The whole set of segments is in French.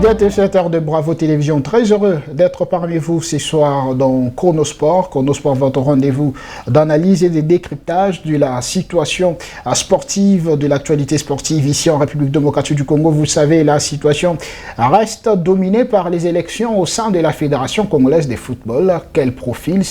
Fidèles téléspectateurs de Bravo Télévision, très heureux d'être parmi vous ce soir dans Chronosport. Chronosport, votre rendez-vous d'analyse et de décryptage de la situation sportive, de l'actualité sportive ici en République démocratique du Congo. Vous savez, la situation reste dominée par les élections au sein de la Fédération congolaise de football. Quel profil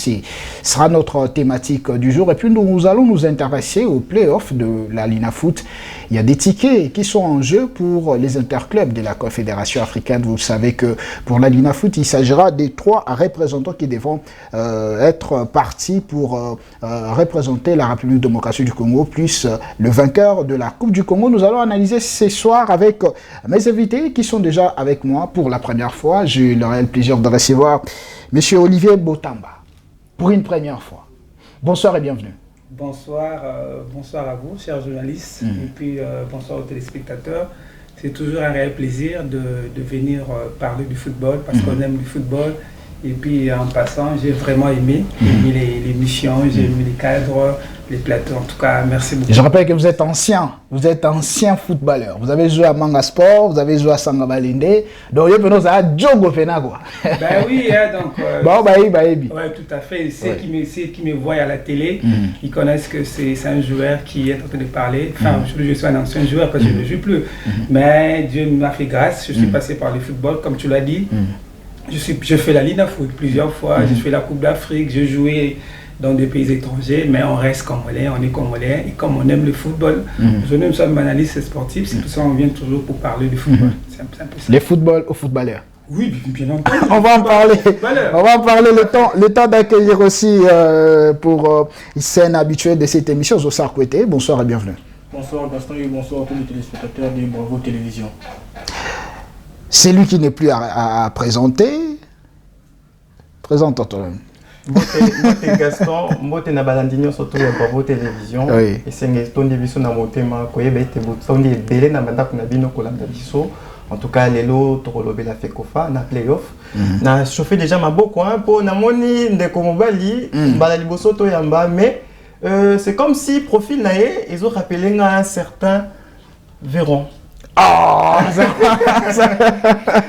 sera notre thématique du jour. Et puis nous allons nous intéresser aux playoffs de la Linafoot. Il y a des tickets qui sont en jeu pour les interclubs de la Confédération africaine. Vous savez que pour la Linafoot, il s'agira des 3 représentants qui devront être partis pour représenter la République démocratique du Congo, plus le vainqueur de la Coupe du Congo. Nous allons analyser ce soir avec mes invités qui sont déjà avec moi pour la première fois. J'ai le réel plaisir de recevoir M. Olivier Botamba pour une première fois. Bonsoir et bienvenue. Bonsoir, bonsoir à vous, chers journalistes, et puis bonsoir aux téléspectateurs. C'est toujours un réel plaisir de venir parler du football parce qu'on aime le football. Et puis en passant, j'ai vraiment aimé les missions, j'ai aimé les cadres, les plateaux. En tout cas, merci beaucoup. Je rappelle que vous êtes ancien footballeur. Vous avez joué à Manga Sport, vous avez joué à Sangabalinde. Donc, vous avez joué à Djogo Fena, quoi. Ben oui, hein, donc... oui, tout à fait. Ceux qui me voient à la télé, ils connaissent que c'est un joueur qui est en train de parler. Enfin, je suis un ancien joueur parce que je ne joue plus. Mais Dieu m'a fait grâce. Je suis passé par le football, comme tu l'as dit. Je fais la Linafoot plusieurs fois. Je fais la Coupe d'Afrique. J'ai joué dans des pays étrangers, mais on reste congolais, on est congolais, et comme on aime le football, je n'aime pas m'analyser sportive, c'est pour ça qu'on vient toujours pour parler du football. C'est un peu ça. Les footballs aux footballeurs. Oui, bien entendu. On va en parler le temps d'accueillir aussi pour une scène habituelle de cette émission, Zossar Kouete. Bonsoir et bienvenue. Bonsoir Gaston et bonsoir à tous les téléspectateurs de Bravo Télévision. C'est lui qui n'est plus à présenter. Présente toi-même. Moi, Gaston, moi, je suis balandinho surtout Bravo Télévision. Et c'est un gestion de vision dans mon thème. En tout cas, Lelo, Torolobe la Fekofa, na playoff. Na chauffé déjà ma beaucoup pour na moni de Komobali, balaliboso to yamba, mais c'est comme si profil naé, ils ont rappelé un certain Véron. Oh,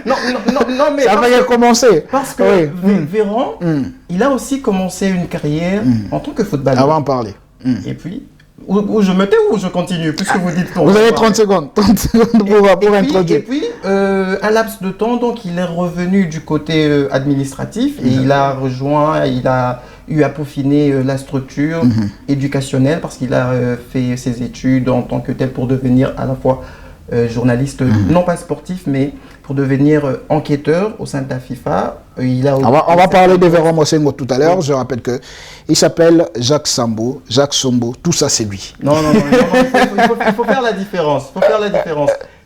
non, mais ça va commencer. Parce que Véron, il a aussi commencé une carrière en tant que footballeur. On va en parler. Et puis, où je me tais ou je continue, puisque vous dites pour... Vous avez 30 secondes pour introduire. Et puis, un laps de temps, donc il est revenu du côté administratif et il a rejoint, il a eu à peaufiner la structure éducationnelle parce qu'il a fait ses études en tant que tel pour devenir à la fois journaliste, non pas sportif, mais pour devenir enquêteur au sein de la FIFA. On va parler de Véron Mosengo tout à l'heure. Je rappelle qu'il s'appelle Jacques Sambo, Jacques Sombo, tout ça c'est lui. Non, il faut faire la différence.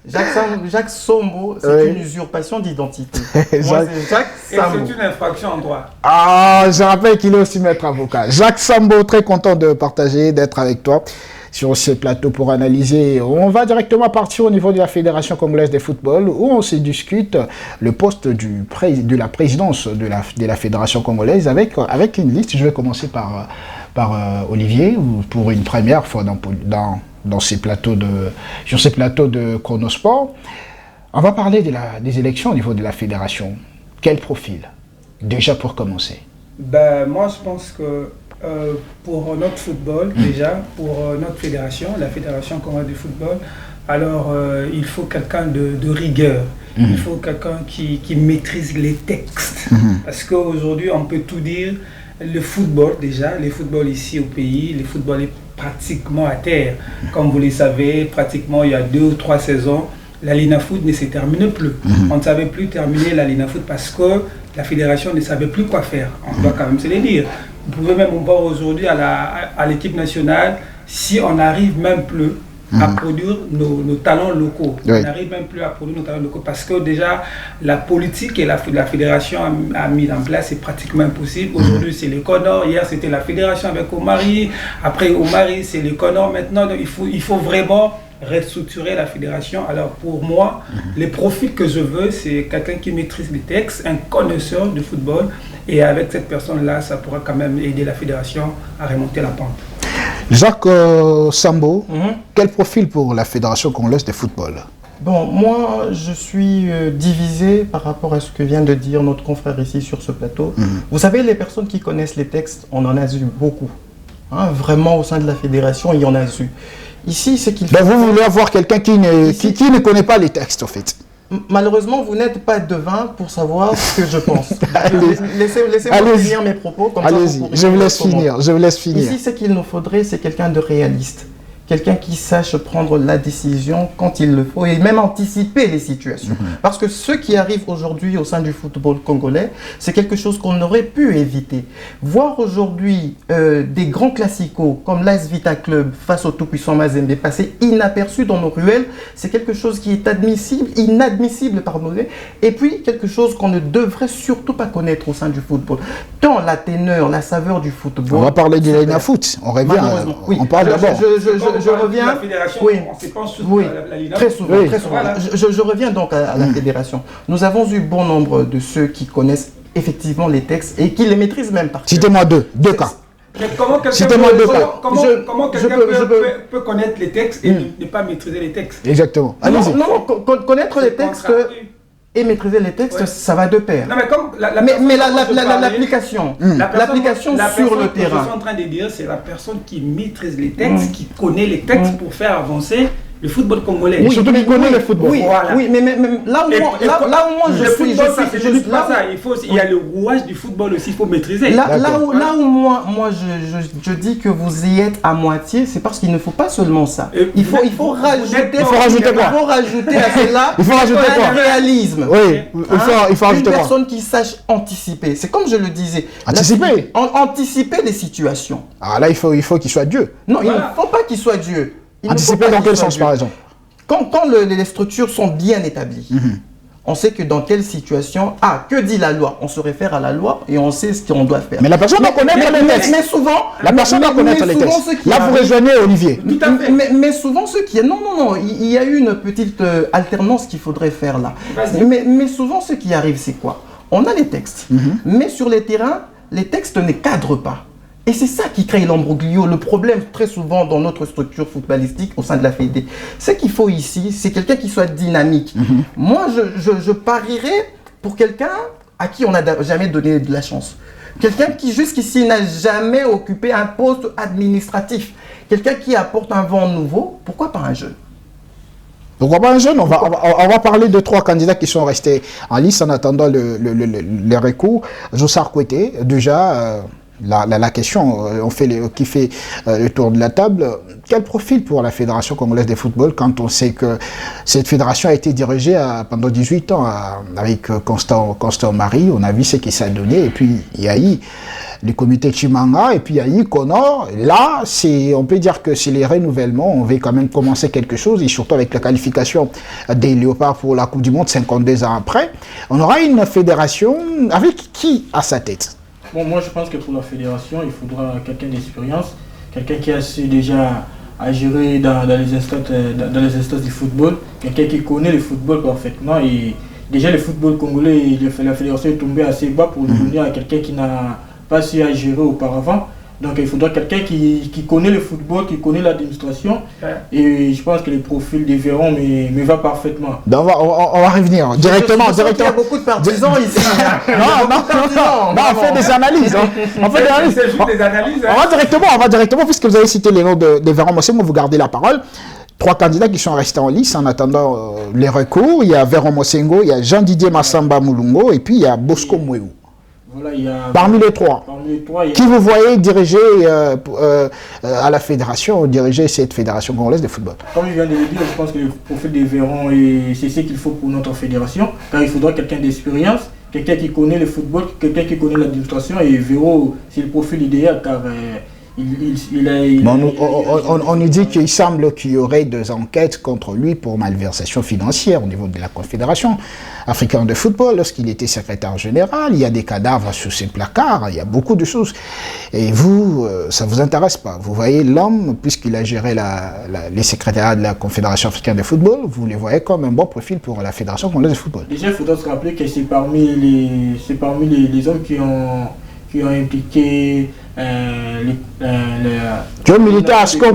Jacques Sombo, c'est une usurpation d'identité. Moi, c'est Jacques Sambo. Et c'est une infraction en droit. Ah, je rappelle qu'il est aussi maître avocat. Jacques Sambo, très content de partager, d'être avec toi sur ce plateau pour analyser. On va directement partir au niveau de la Fédération congolaise de football où on se discute le poste de la présidence de la Fédération congolaise avec une liste. Je vais commencer par Olivier pour une première fois sur ces plateaux de Chronosport. On va parler des élections au niveau de la Fédération. Quel profil? Déjà pour commencer. Moi je pense que pour notre football, déjà, pour notre fédération, la Fédération congolaise de football, alors il faut quelqu'un de rigueur, il faut quelqu'un qui maîtrise les textes. Parce qu'aujourd'hui, on peut tout dire, le football déjà, le football ici au pays, le football est pratiquement à terre. Comme vous le savez, pratiquement il y a 2 ou 3 saisons, la Linafoot ne se termine plus. On ne savait plus terminer la Linafoot parce que la fédération ne savait plus quoi faire. On doit quand même se le dire. Vous pouvez même voir aujourd'hui à l'équipe nationale, si on n'arrive même plus à produire nos talents locaux. On n'arrive même plus à produire nos talents locaux parce que déjà la politique que la fédération a mis en place est pratiquement impossible. Aujourd'hui c'est les Conors, hier c'était la fédération avec Omari, après Omari c'est les Conors. Maintenant il faut vraiment restructurer la fédération. Alors pour moi, les profils que je veux, c'est quelqu'un qui maîtrise les textes, un connaisseur du football, et avec cette personne-là, ça pourra quand même aider la fédération à remonter la pente. Jacques Sambo, quel profil pour la Fédération congolaise de football? Bon, moi, je suis divisé par rapport à ce que vient de dire notre confrère ici sur ce plateau. Vous savez, les personnes qui connaissent les textes, on en a eu beaucoup. Hein, vraiment, au sein de la fédération, il y en a eu. Ici, c'est qu'il faut... Vous voulez avoir quelqu'un qui ne connaît pas les textes, en fait. Malheureusement, vous n'êtes pas devin pour savoir ce que je pense. Laissez-moi finir mes propos. Allez-y, je vous laisse finir. Ici, ce qu'il nous faudrait, c'est quelqu'un de réaliste. Quelqu'un qui sache prendre la décision quand il le faut et même anticiper les situations. Parce que ce qui arrive aujourd'hui au sein du football congolais, c'est quelque chose qu'on aurait pu éviter. Voir aujourd'hui des grands classicos comme l'AS Vita Club face au tout-puissant Mazembe passer inaperçu dans nos ruelles, c'est quelque chose qui est inadmissible, pardonnez, et puis quelque chose qu'on ne devrait surtout pas connaître au sein du football. Tant la teneur, la saveur du football... On va parler du Lena Foot, on revient, oui. On parle d'abord. Je reviens. La fédération, oui, la Ligue très souvent. Oui. Très souvent. Voilà. Je reviens donc à la fédération. Nous avons eu bon nombre de ceux qui connaissent effectivement les textes et qui les maîtrisent même par cœur. Citez-moi deux cas. Mais comment quelqu'un peut connaître les textes et ne pas maîtriser les textes? Exactement. Allez-y. Non, connaître les textes et maîtriser les textes, ça va de pair. Non, mais comme l'application sur le terrain. Ce que je suis en train de dire, c'est la personne qui maîtrise les textes, qui connaît les textes pour faire avancer le football congolais. Oui, surtout qui connaît le football. Oui, voilà. Oui, mais là où moi je suis, il y a le rouage du football aussi, il faut maîtriser. Là où moi je dis que vous y êtes à moitié, c'est parce qu'il ne faut pas seulement ça. Il faut rajouter à cela un réalisme. Oui, il faut rajouter une personne qui sache anticiper. C'est comme je le disais. Anticiper les situations. Ah là, il faut qu'il soit Dieu. Non, il ne faut pas qu'il soit Dieu. Anticiper dans quel sens, par exemple? Quand les structures sont bien établies, on sait que dans quelle situation, que dit la loi? On se réfère à la loi et on sait ce qu'on doit faire. Mais la personne doit connaître les textes. Mais souvent, la personne doit connaître les textes. Là, vous rejoignez Olivier. Tout à fait. Mais souvent, non, il y a eu une petite alternance qu'il faudrait faire là. Mais souvent, ce qui arrive, c'est quoi? On a les textes, mais sur les terrains, les textes ne cadrent pas. Et c'est ça qui crée l'embroglio. Le problème très souvent dans notre structure footballistique au sein de la Fédé, ce qu'il faut ici, c'est quelqu'un qui soit dynamique. Moi, je parierais pour quelqu'un à qui on n'a jamais donné de la chance. Quelqu'un qui jusqu'ici n'a jamais occupé un poste administratif. Quelqu'un qui apporte un vent nouveau. Pourquoi pas un jeune? Pourquoi pas un jeune? On va parler de 3 candidats qui sont restés en lice en attendant le recours. Jossar Kouete, déjà... La question qui fait le tour de la table, quel profil pour la Fédération congolaise de football quand on sait que cette fédération a été dirigée pendant 18 ans avec Constant Marie, on a vu ce qui s'est donné, et puis il y a eu le comité Chimanga, et puis il y a eu Connor. Là, on peut dire que c'est les renouvellements, on veut quand même commencer quelque chose, et surtout avec la qualification des Léopards pour la Coupe du Monde 52 ans après, on aura une fédération avec qui à sa tête? Bon, moi je pense que pour la fédération, il faudra quelqu'un d'expérience, quelqu'un qui a su déjà à gérer dans les instances du football, quelqu'un qui connaît le football parfaitement. Et déjà le football congolais, la fédération est tombée assez bas pour le donner à quelqu'un qui n'a pas su à gérer auparavant. Donc il faudra quelqu'un qui connaît le football, qui connaît l'administration. Et je pense que le profil des Véron me va parfaitement. Donc on va revenir directement. Il y a beaucoup de partisans ici. Non, on fait des analyses. On fait des analyses. On va directement, puisque vous avez cité les noms de Véron Mosengo, vous gardez la parole. 3 candidats qui sont restés en lice en attendant les recours. Il y a Véron Mosengo, il y a Jean-Didier Massamba Moulungo et puis il y a Bosco Mouéou. Voilà, parmi les trois, qui vous voyez diriger à la fédération, diriger cette fédération congolaise de football? Comme je viens de le dire, je pense que le profil des Véron, c'est ce qu'il faut pour notre fédération, car il faudra quelqu'un d'expérience, quelqu'un qui connaît le football, quelqu'un qui connaît l'administration, et Véron, c'est le profil idéal, car on nous dit qu'il semble qu'il y aurait 2 enquêtes contre lui pour malversation financière au niveau de la Confédération africaine de football lorsqu'il était secrétaire général. Il y a des cadavres sous ses placards, il y a beaucoup de choses. Et vous, ça ne vous intéresse pas. Vous voyez l'homme, puisqu'il a géré les secrétariats de la Confédération africaine de football, vous les voyez comme un bon profil pour la Fédération congolaise de football. Déjà, il faudra se rappeler que c'est parmi les hommes qui ont impliqué qui ont milité à ce qu'on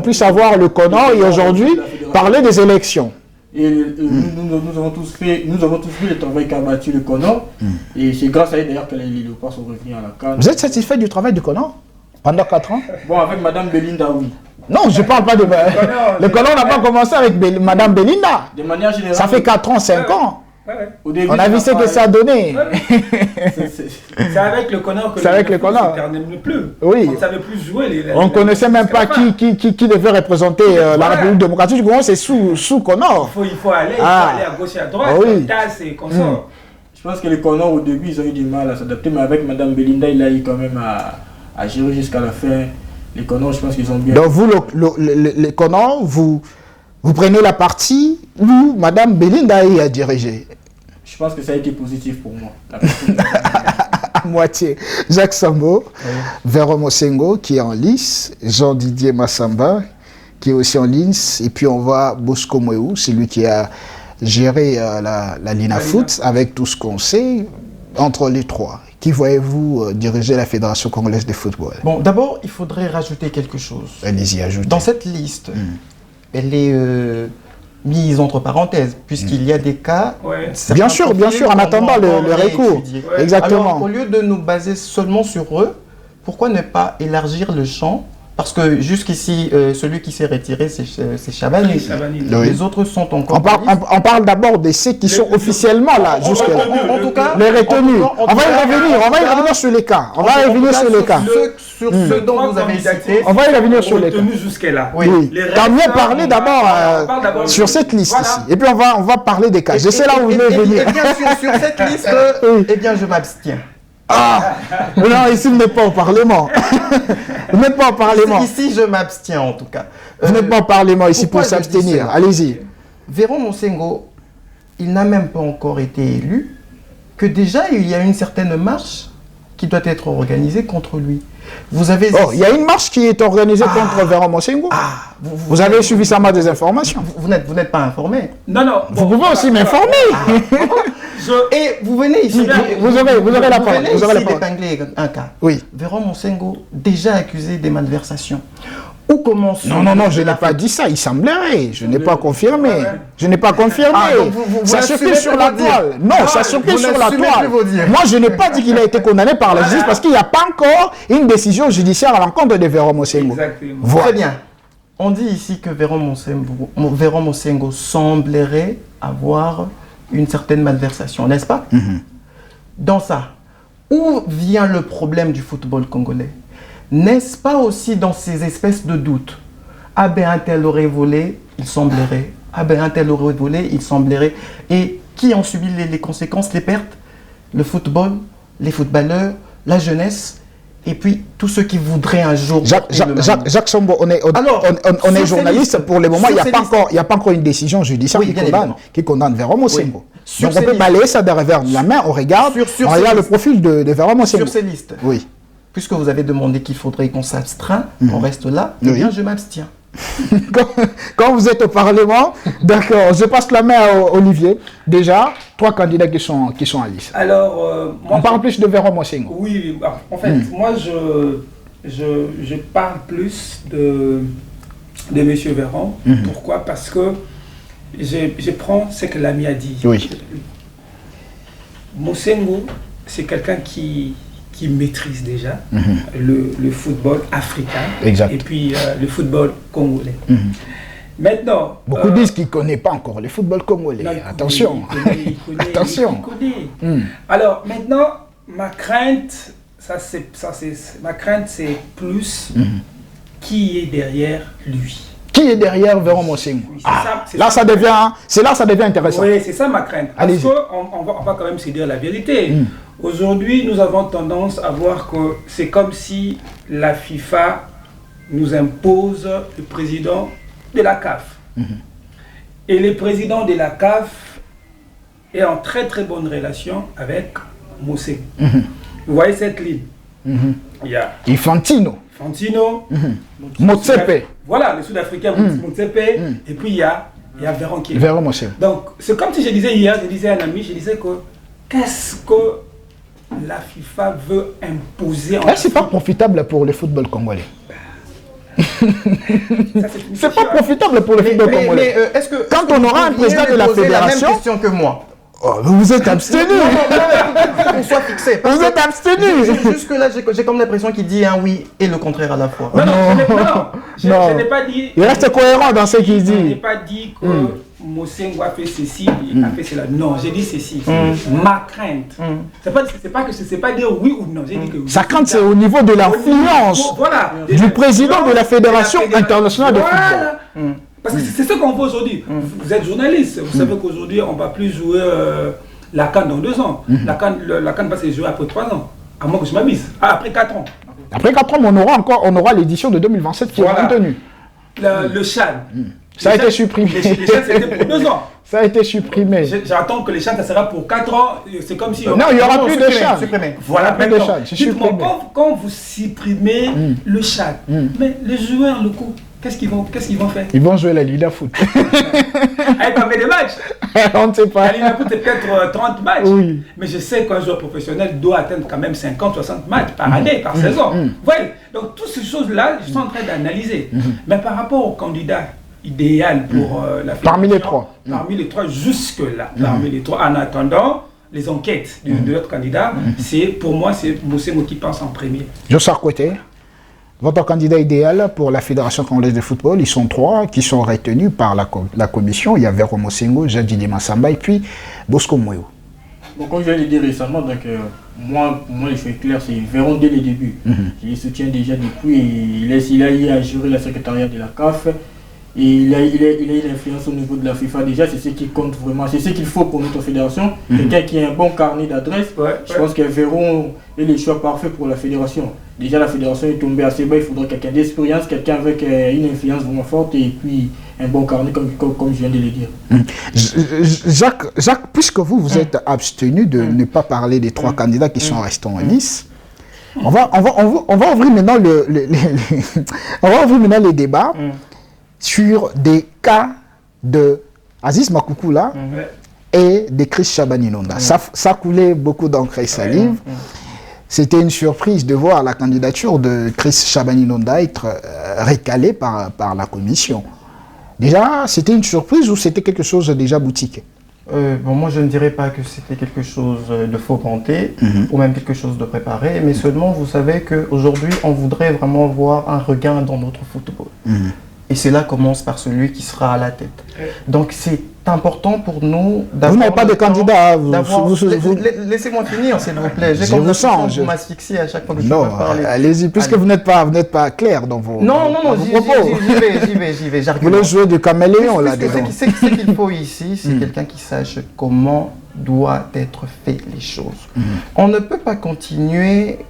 puisse avoir le Connor et aujourd'hui parler des élections. Et nous avons tous vu le travail qu'a battu le Conan. Et c'est grâce à elle d'ailleurs que les Léopards sont revenus à la CAN. Vous êtes satisfait du travail du Conan pendant 4 ans? Bon, avec Madame Belinda, oui. Non, je ne parle pas de... Le Conan n'a pas commencé avec Madame Belinda. De manière générale... Ça fait 4 ans, 5 ans. Au début, On a vu ce que ça a donné. C'est avec le Conan que c'est avec le Conan. ne plus. Oui. On ne savait plus jouer. On ne connaissait même pas qui devait représenter la République démocratique du Congo. C'est sous Conan. Il faut aller à gauche et à droite. Oui. C'est comme ça. Je pense que les Conan, au début, ils ont eu du mal à s'adapter. Mais avec Madame Belinda, il a eu quand même à gérer jusqu'à la fin. Les Conan, je pense qu'ils ont bien... Donc vous, les Conan, vous prenez la partie où Madame Belinda y a dirigé. Je pense que ça a été positif pour moi. À moitié. Jacques Sambo, Véron Mosengo qui est en lice, Jean-Didier Massamba qui est aussi en lice, et puis on voit Bosco Mweu, c'est lui qui a géré la Lina Foot avec tout ce qu'on sait. Entre les trois, qui voyez-vous diriger la Fédération congolaise de football? Bon, d'abord, il faudrait rajouter quelque chose. Allez-y, ajoutez. Dans cette liste, elle est mise entre parenthèses, puisqu'il y a des cas... Bien sûr, en attendant le recours. Exactement. Alors, au lieu de nous baser seulement sur eux, pourquoi ne pas élargir le champ? Parce que jusqu'ici, celui qui s'est retiré, c'est Chabani. Oui. Les autres sont encore... On parle d'abord de ceux qui sont officiellement là, jusque-là. En tout cas, les retenus. On va y revenir sur les cas. On va y revenir sur les cas. Sur ceux dont vous avez cité. On va y revenir sur les cas. jusque-là. Oui. Tant mieux parler d'abord sur cette liste ici. Et puis on va parler des cas. Je sais là où vous voulez venir. Et bien sur cette liste, eh bien je m'abstiens. Ah non, ici vous n'êtes pas au Parlement. Vous n'êtes pas au Parlement. Ici je m'abstiens en tout cas. Vous n'êtes pas au Parlement ici pour s'abstenir. Allez-y. Véron Mosengo, il n'a même pas encore été élu, que déjà il y a une certaine marche qui doit être organisée contre lui. Vous avez... il y a une marche qui est organisée contre Véron Mosengo. Vous avez suffisamment des informations. Vous n'êtes pas informé. Non. Vous pouvez aussi m'informer. Et vous venez ici... Vous aurez la parole. Vous venez ici d'épingler un cas. Oui. Véron Mosengo, déjà accusé des malversations. Où commence... Non, je n'ai pas dit ça, il semblerait. Je n'ai pas confirmé. Je n'ai pas confirmé. Ça circule sur la toile. Non, ça circule sur la toile. Moi, je n'ai pas dit qu'il a été condamné par la justice parce qu'il n'y a pas encore une décision judiciaire à l'encontre de Véron Mosengo. Exactement. Très bien. On dit ici que Véron Mosengo semblerait avoir une certaine malversation, n'est-ce pas? Dans ça, où vient le problème du football congolais? N'est-ce pas aussi dans ces espèces de doutes? Ah ben un tel aurait volé, il semblerait. Ah ben un tel aurait volé, il semblerait. Et qui en subit les conséquences, les pertes? Le football, les footballeurs, la jeunesse, et puis tous ceux qui voudraient un jour... Jacques Sombo, on est journaliste. Pour le moment, il n'y a pas encore une décision judiciaire qui condamne Véron Mosengo. Donc on peut balayer ça de revers de la main, on regarde le profil de Véron Mosengo. Sur ces listes. Oui. Puisque vous avez demandé qu'il faudrait qu'on s'abstrait, on reste là, eh bien je m'abstiens. Quand vous êtes au Parlement, d'accord, je passe la main à Olivier. Déjà, 3 candidats qui sont en lice. Alors, on parle plus de Véron Mosengo. Oui, en fait, moi je parle plus de M. Véron. Pourquoi? Parce que je prends ce que l'ami a dit. Oui. Mosengo, c'est quelqu'un qui maîtrise déjà le football africain et puis le football congolais. Maintenant... Beaucoup disent qu'il ne connaît pas encore le football congolais. Non, attention. Attention. Alors maintenant, ma crainte, c'est plus qui est derrière lui. Qui est derrière Véron Mosengo? C'est là ça devient intéressant. Oui, c'est ça ma crainte. Parce qu'on va quand même se dire la vérité. Aujourd'hui, nous avons tendance à voir que c'est comme si la FIFA nous impose le président de la CAF. Et le président de la CAF est en très très bonne relation avec Mosengo. Vous voyez cette ligne? Il y a Infantino, Motsepe. Voilà, le Sud-Africain Motsepe. Et puis il y a Véron qui est là. Véron Mosengo. Donc, c'est comme si je disais hier, je disais à un ami, je disais que qu'est-ce que la FIFA veut imposer en Est-ce que c'est pas profitable pour le football congolais? C'est pas profitable pour le football congolais. Est-ce que quand on aura un président de la fédération, la même question que moi. Oh, vous êtes abstenu. Qu'on soit fixé. Vous êtes abstenu. Jusque-là, j'ai comme l'impression qu'il dit un oui et le contraire à la fois. Je n'ai pas dit. Il reste cohérent dans ce qu'il dit. Je n'ai pas dit que Mosengo a fait ceci, il a fait cela. Non, j'ai dit ceci. Ma crainte. C'est pas dire oui ou non. J'ai dit que oui. Sa crainte, c'est au niveau de l'influence du président de la Fédération internationale de football. Parce que c'est ce qu'on voit aujourd'hui. Vous êtes journaliste, vous savez qu'aujourd'hui, on ne va plus jouer la CAN dans 2 ans. La CAN va se jouer après 3 ans. À moins que je m'abuse. Après 4 ans. Après 4 ans, on aura l'édition de 2027 qui est maintenue. Le Chan. Ça a été supprimé. Les Chan, c'était pour 2 ans. Ça a été supprimé. J'attends que les Chan, ça sera pour 4 ans. C'est comme si... Non, il n'y aura plus de Chan. Voilà, maintenant. Quand vous supprimez le Chan, mais les joueurs locaux, qu'est-ce qu'ils vont faire? Ils vont jouer la Liga Foot. Avec combien de matchs? On ne sait pas. La Liga Foot, c'est peut-être 30 matchs. Oui. Mais je sais qu'un joueur professionnel doit atteindre quand même 50-60 matchs par année, par saison. Vous voyez? Donc, toutes ces choses-là, je suis en train d'analyser. Mais par rapport au candidat idéal pour la fédération, parmi les 3. Parmi les 3, jusque-là. Parmi les 3, en attendant les enquêtes de l'autre candidat, pour moi, c'est Mosengo qui pense en premier. Jossar Kouete, votre candidat idéal pour la Fédération congolaise de football, ils sont 3 qui sont retenus par la commission. Il y a Véron Mosengo, Jadjili Massamba et puis Bosco Moyo. Bon, comme je l'ai dit récemment, donc, moi, les choses claires, c'est Véron dès le début. Je le soutiens déjà depuis. Il a eu à gérer la secrétariat de la CAF. Et il a une influence au niveau de la FIFA déjà, c'est ce qui compte vraiment, c'est ce qu'il faut pour notre fédération. Quelqu'un qui a un bon carnet d'adresse, je pense que Véron est le choix parfait pour la fédération. Déjà la fédération est tombée assez bas, il faudra quelqu'un d'expérience, quelqu'un avec une influence vraiment forte et puis un bon carnet comme je viens de le dire. Jacques, puisque vous êtes abstenu de ne pas parler des 3 candidats qui sont restés en lice, on va ouvrir maintenant les débats sur des cas de Aziz Makoukoula et de Chris Chaban-Inonda. Ça coulait beaucoup d'encre et salive. C'était une surprise de voir la candidature de Chris Chaban-Inonda être recalée par la commission. Déjà, c'était une surprise ou c'était quelque chose de déjà boutique? Bon, moi, je ne dirais pas que c'était quelque chose de fomenté ou même quelque chose de préparé, mais seulement, vous savez qu'aujourd'hui, on voudrait vraiment voir un regain dans notre football. Et cela commence par celui qui sera à la tête. Donc c'est important pour nous d'avoir... Vous n'avez pas de candidat. Laissez-moi finir, s'il vous plaît. J'ai comme l'impression que vous m'asphyxiez à chaque fois que je peux parler. Allez-y, puisque vous n'êtes pas clair dans vos propos. J'y vais. Vous voulez jouer du caméléon là-dedans. Ce qu'il faut ici, c'est quelqu'un qui sache comment doivent être faites les choses. On ne peut pas continuer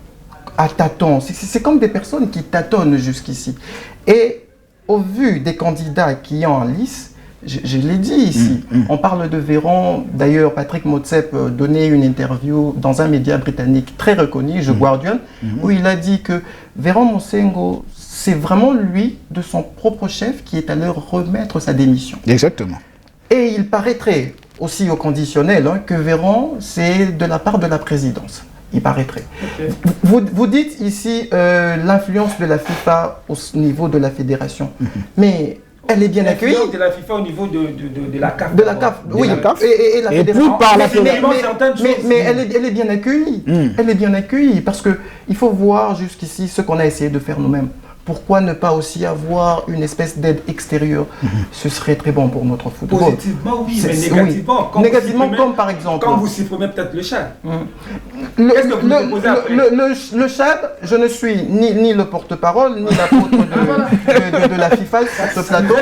à tâtonner. C'est comme des personnes qui tâtonnent jusqu'ici. Et au vu des candidats qui ont en lice, je l'ai dit ici, on parle de Véron. D'ailleurs, Patrick Motsep donnait une interview dans un média britannique très reconnu, The Guardian, où il a dit que Véron Mosengo, c'est vraiment lui, de son propre chef, qui est allé remettre sa démission. Exactement. Et il paraîtrait aussi au conditionnel que Véron, c'est de la part de la présidence. Il paraîtrait. Vous dites ici l'influence de la FIFA au niveau de la fédération, mais elle est bien accueillie. L'influence de la FIFA au niveau de la CAF. De la CAF, oui. Et la fédération. Par la mais elle est bien accueillie. Elle est bien accueillie parce qu'il faut voir jusqu'ici ce qu'on a essayé de faire nous-mêmes. Pourquoi ne pas aussi avoir une espèce d'aide extérieure? Ce serait très bon pour notre football. Positivement, oui, mais négativement. Oui. Négativement, comme par exemple... Quand vous supprimez peut-être le Chad. Le Chad, je ne suis ni le porte-parole, ni l'apôtre de la FIFA sur ce plateau.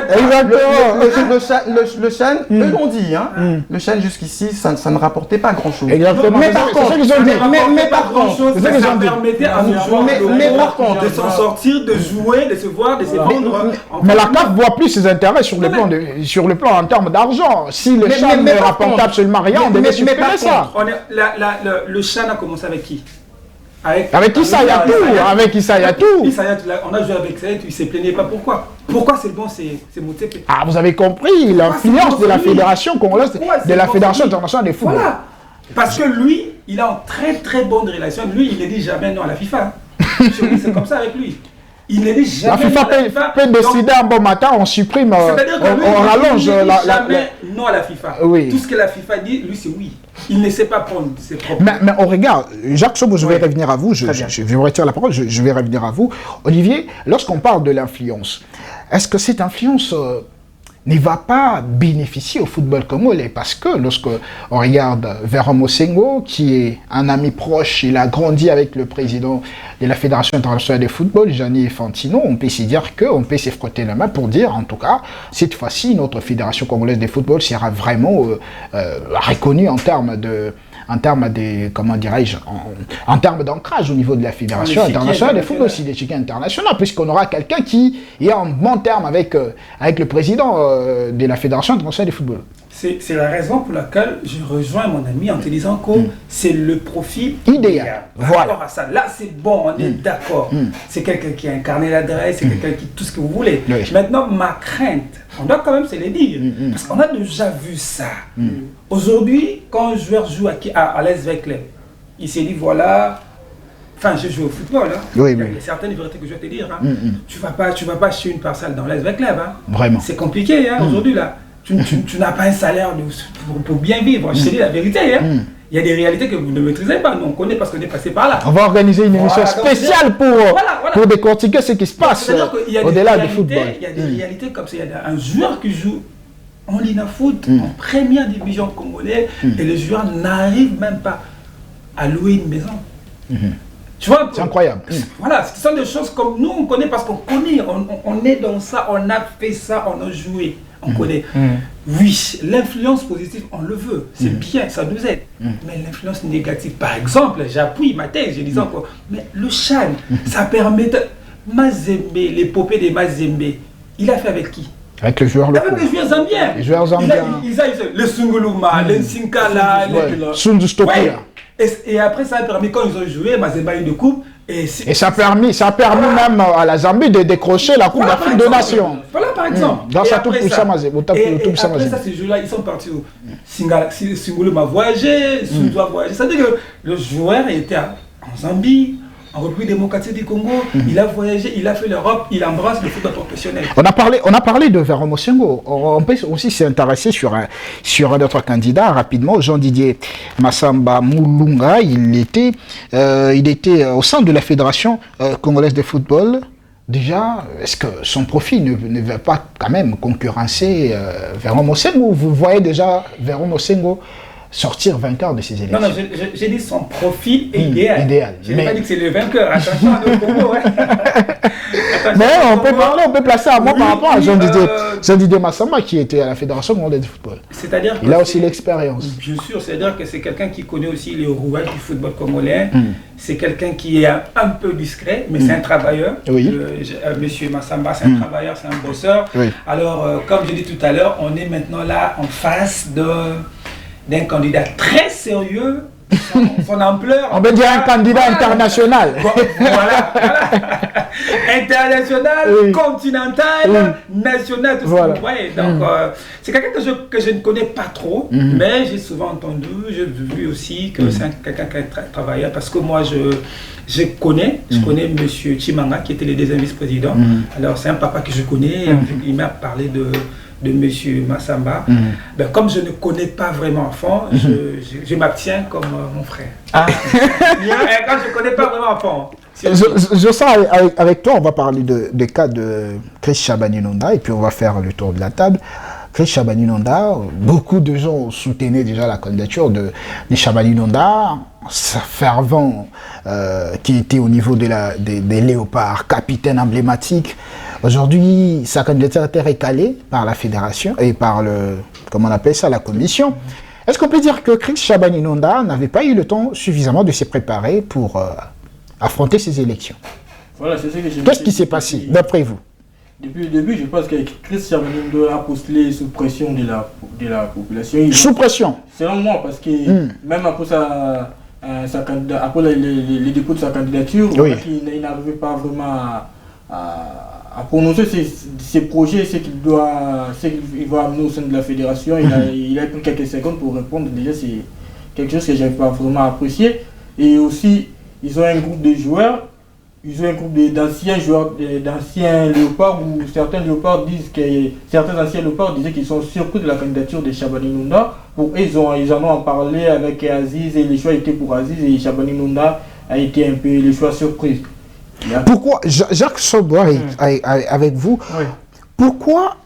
Le Chad, eux l'ont dit, le Chad jusqu'ici, ça ne rapportait pas grand-chose. Exactement. Mais par contre, par contre, de s'en sortir, de jouer, de se voir, de se vendre. Mais la CAF voit plus ses intérêts sur le plan en termes d'argent. Si le Chan ne rapporte absolument rien, on devait supprimer ça. Le Chan a commencé avec qui? Avec Issa Yatou. Avec Issa Yatou. On a joué avec Issa Yatou, il ne se plaignait pas. Pourquoi c'est bon, c'est Motsepe? Ah, vous avez compris l'influence de la Fédération congolaise, de la Fédération internationale de football. Voilà. Parce que lui, il a une très très bonne relation. Lui, il ne dit jamais non à la FIFA. C'est comme ça avec lui. Il ne dit jamais. La FIFA peut décider un bon matin, on supprime, c'est-à-dire que lui, on allonge il ne dit jamais non à la FIFA. Oui. Tout ce que la FIFA dit, lui, c'est oui. Il ne sait pas prendre ses propres. Mais on regarde, Jacques Sobo, je vais Oui. revenir à vous, je Très bien. vais vous retirer la parole, je vais revenir à vous. Olivier, lorsqu'on parle de l'influence, est-ce que cette influence ne va pas bénéficier au football congolais? Parce que lorsque on regarde Véron Mosengo, qui est un ami proche, il a grandi avec le président de la Fédération internationale de football, Gianni Infantino, on peut se dire qu'on peut se frotter la main pour dire, en tout cas, cette fois-ci, notre Fédération congolaise de football sera vraiment reconnue en termes de comment dirais-je, en termes d'ancrage au niveau de la Fédération internationale de football, si l'échiquier international, puisqu'on aura quelqu'un qui est en bon terme avec le président de la Fédération internationale de football. C'est la raison pour laquelle je rejoins mon ami en te disant que c'est le profil Idéal. Par Voilà. rapport à ça. Là, c'est bon, on est d'accord. C'est quelqu'un qui a incarné l'adresse, c'est quelqu'un qui tout ce que vous voulez. Oui. Maintenant, ma crainte, on doit quand même se le dire, parce qu'on a déjà vu ça. Aujourd'hui, quand un joueur joue à l'SV Club, il s'est dit voilà. Enfin, je joue au football. Hein. Oui, Il y a oui. certaines vérités que je vais te dire. Hein. Tu vas pas acheter une parcelle dans l'SV Club. Hein. Vraiment. C'est compliqué hein, aujourd'hui là. Tu n'as pas un salaire pour bien vivre. Je te dis la vérité. Hein. Il y a des réalités que vous ne maîtrisez pas. Nous, on connaît parce qu'on est passé par là. On va organiser une émission Voilà, donc, spéciale voilà. pour décortiquer ce qui se passe C'est-à-dire qu'il y a des au-delà du réalités- football. Il y a des réalités comme ça. Il y a un joueur qui joue en Lina Foot, en première division congolaise, et le joueur n'arrive même pas à louer une maison. Tu vois un peu? C'est incroyable. Voilà, ce sont des choses comme nous, on connaît parce qu'on connaît, on est dans ça, on a fait ça, on a joué, on connaît. Oui, l'influence positive, on le veut, c'est bien, ça nous aide. Mais l'influence négative, par exemple, j'appuie ma thèse, je disais encore, mais le Chan, ça permet de... Mazembe, l'épopée de Mazembe, il a fait avec qui? Avec les joueurs locaux. Avec les joueurs zambiens. Les joueurs zambiens. Le Sunguluma, le Nsinkala, Sundu Stokula. Ouais. Et après, ça a permis, quand ils ont joué, Mazembe a eu de coupe. Et ça a permis même à la Zambie de décrocher la Coupe d'Afrique des Nations. Voilà, par exemple. Grâce Et à tout après pour ça- ça, Mazembe. Et après ça, ces jeux-là, ils sont partis où Sungulu a voyagé, Sundu a voyagé. C'est-à-dire que le joueur était en Zambie, en République démocratique du Congo, il a voyagé, il a fait l'Europe, il embrasse le football professionnel. On a parlé de Véron Mosengo. On peut aussi s'intéresser sur un autre candidat rapidement, Jean-Didier Massamba Moulunga. Il était au sein de la Fédération congolaise de football. Déjà, est-ce que son profil ne va pas quand même concurrencer Véron Mosengo? Vous voyez déjà Véron Mosengo sortir vainqueur de ces élections? Non, j'ai dit son profil est idéal. idéal. Je n'ai pas dit que c'est le vainqueur. Attention à nos Congo. Mais on peut placer un mot Oui, par rapport à oui, Jean-Didier Massamba qui était à la Fédération congolaise de football. C'est-à-dire Il a aussi l'expérience. Bien sûr, c'est-à-dire que c'est quelqu'un qui connaît aussi les rouages du football congolais. C'est quelqu'un qui est un peu discret, mais c'est un travailleur. Oui. Monsieur Massamba, c'est un travailleur, c'est un bosseur. Oui. Alors, comme je dis tout à l'heure, on est maintenant là en face d'un candidat très sérieux. Son ampleur. On peut dire un candidat international. Voilà. International, Oui. continental, national, tout Voilà. ça. Vous voyez. Donc, c'est quelqu'un que je ne connais pas trop, mais j'ai souvent entendu, j'ai vu aussi que c'est quelqu'un qui est très travailleur, parce que moi, je connais M. Chimanga, qui était le deuxième vice-président. Alors, c'est un papa que je connais, il m'a parlé de M. Massamba. Ben, comme je ne connais pas vraiment à fond, je m'abstiens comme mon frère. Ah. Quand je ne connais pas vraiment à fond. Je sens avec toi, on va parler des cas de Chris Chabaninonda et puis on va faire le tour de la table. Chris Chabaninonda, beaucoup de gens soutenaient déjà la candidature de Chabaninonda, sa fervent qui était au niveau des Léopards, capitaine emblématique. Aujourd'hui, sa candidature a été recalée par la fédération et par comment on appelle ça, la commission. Est-ce qu'on peut dire que Chris Chabaninonda n'avait pas eu le temps suffisamment de se préparer pour affronter ces élections? Voilà, c'est ce que je Qu'est-ce qui s'est passé, d'après vous? Depuis le début, je pense que Chris Chabaninonda a postulé sous pression de la population. Sous pression? Selon moi, parce que même après après le dépôt de sa candidature, Oui. il n'arrivait pas vraiment à prononcer ses projets, ce qu'il va amener au sein de la fédération. Il a pris quelques secondes pour répondre. Déjà, c'est quelque chose que je n'avais pas vraiment apprécié. Et aussi, ils ont un groupe de joueurs ils ont un groupe d'anciens joueurs, d'anciens léopards, où certains léopards disent que certains anciens léopards disaient qu'ils sont surpris de la candidature de Chabani Nunda. Ils en ont parlé avec Aziz et les choix étaient pour Aziz et Chabani Nunda a été un peu le choix surprise. Pourquoi, Jacques Soboir avec vous, Oui. pourquoi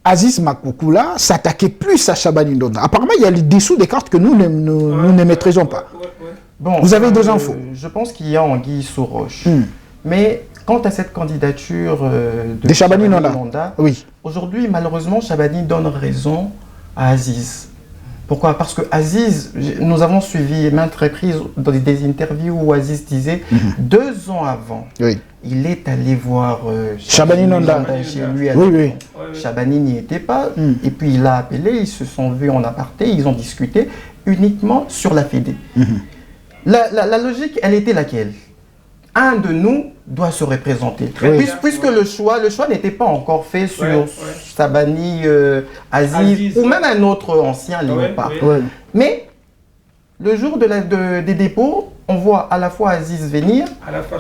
Aziz Makoukoula s'attaquait plus à Chabani Nunda? Apparemment, il y a les dessous des cartes que nous ne maîtrisons pas. Bon, Vous avez des infos? Je pense qu'il y a anguille sous roche. Mais quant à cette candidature de Chabani Nunda, oui. aujourd'hui, malheureusement, Chabani donne raison à Aziz. Pourquoi? Parce que Aziz, nous avons suivi maintes reprises dans des interviews où Aziz disait 2 ans avant, Oui. il est allé voir Chabani Nunda chez lui. À Oui, oui. Chabani n'y était pas. Et puis il l'a appelé, ils se sont vus en aparté, ils ont discuté uniquement sur la Fédé. La logique, elle était laquelle? Un de nous doit se représenter. Oui. Puisque le choix n'était pas encore fait sur Chabani, Aziz ou même un autre ancien léopard. Ouais. Mais le jour des dépôts, on voit à la fois Aziz venir,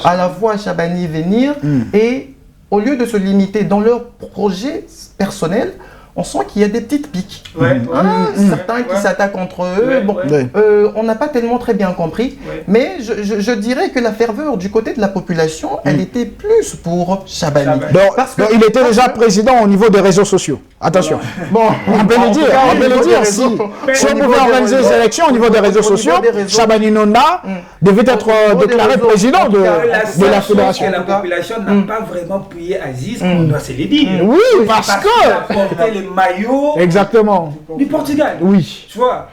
à la fois Chabani venir, et au lieu de se limiter dans leur projet personnel, on sent qu'il y a des petites piques. Certains qui s'attaquent entre eux. On n'a pas tellement très bien compris. Mais je dirais que la ferveur du côté de la population, elle était plus pour Chabani. Donc, il était déjà président au niveau des réseaux sociaux. Attention. Bon, on peut le dire. Si on pouvait organiser les élections au niveau des réseaux sociaux, Chabani Nunda devait être déclaré président de la fédération. La population n'a pas vraiment payé Aziz, on doit se le dire. Oui, parce que... les maillots Exactement. du Portugal. Oui. Tu vois.